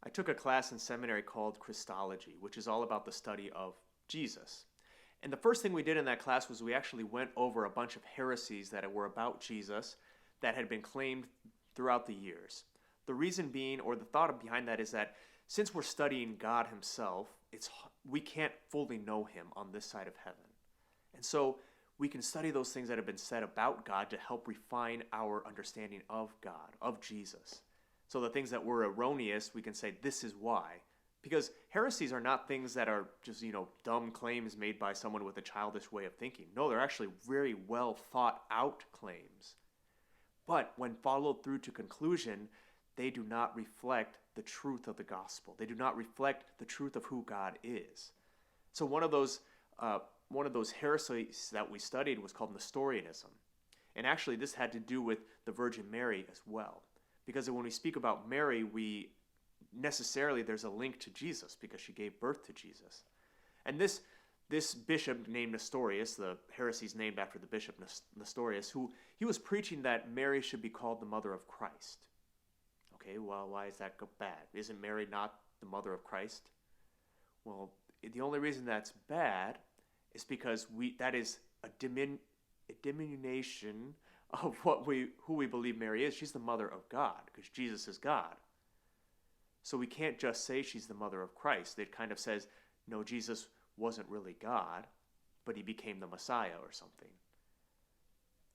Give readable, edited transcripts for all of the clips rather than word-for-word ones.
I took a class in seminary called Christology, which is all about the study of Jesus. And the first thing we did in that class was we actually went over a bunch of heresies that were about Jesus that had been claimed throughout the years. The reason being, or the thought behind that, is that since we're studying God himself, we can't fully know him on this side of heaven. And so we can study those things that have been said about God to help refine our understanding of God, of Jesus. So the things that were erroneous, we can say this is why. Because heresies are not things that are just, dumb claims made by someone with a childish way of thinking. No, they're actually very well thought out claims. But when followed through to conclusion, they do not reflect the truth of the gospel. They do not reflect the truth of who God is. So one of those heresies that we studied was called Nestorianism. And actually this had to do with the Virgin Mary as well. Because when we speak about Mary, there's a link to Jesus because she gave birth to Jesus. And this bishop named Nestorius, the heresy is named after the bishop Nestorius, he was preaching that Mary should be called the mother of Christ. Okay, well, why is that bad? Isn't Mary not the mother of Christ? Well, the only reason that's bad is because that is a diminution of who we believe Mary is. She's the mother of God because Jesus is God. So we can't just say she's the mother of Christ. It kind of says, no, Jesus wasn't really God, but he became the Messiah or something.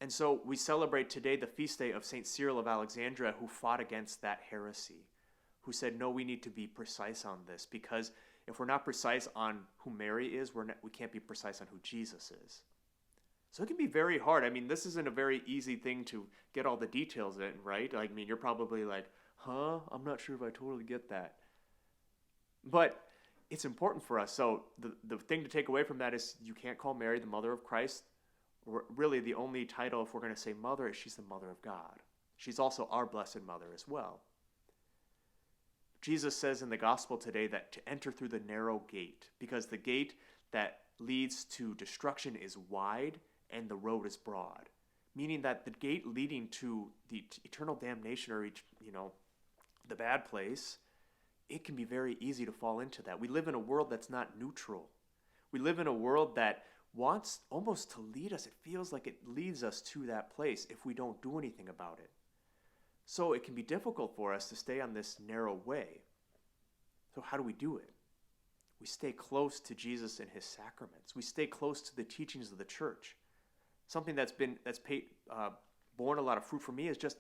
And so we celebrate today the feast day of St. Cyril of Alexandria, who fought against that heresy, who said, no, we need to be precise on this, because if we're not precise on who Mary is, we can't be precise on who Jesus is. So it can be very hard. I mean, this isn't a very easy thing to get all the details in, right? I mean, you're probably like, I'm not sure if I totally get that. But it's important for us. So the thing to take away from that is you can't call Mary the mother of Christ. Or really, the only title, if we're going to say mother, is she's the mother of God. She's also our blessed mother as well. Jesus says in the gospel today that to enter through the narrow gate, because the gate that leads to destruction is wide and the road is broad. Meaning that the gate leading to the eternal damnation or, the bad place, it can be very easy to fall into that. We live in a world that's not neutral. We live in a world that wants almost to lead us. It feels like it leads us to that place if we don't do anything about it. So it can be difficult for us to stay on this narrow way. So how do we do it? We stay close to Jesus and his sacraments. We stay close to the teachings of the church. Something that's borne a lot of fruit for me is just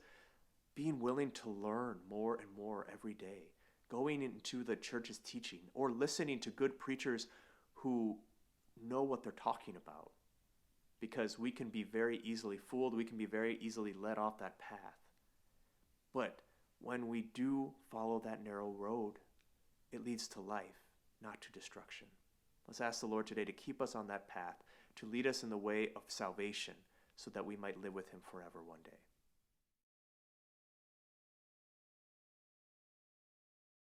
being willing to learn more and more every day, going into the church's teaching or listening to good preachers who know what they're talking about, because we can be very easily fooled. We can be very easily led off that path. But when we do follow that narrow road, it leads to life, not to destruction. Let's ask the Lord today to keep us on that path, to lead us in the way of salvation so that we might live with him forever one day.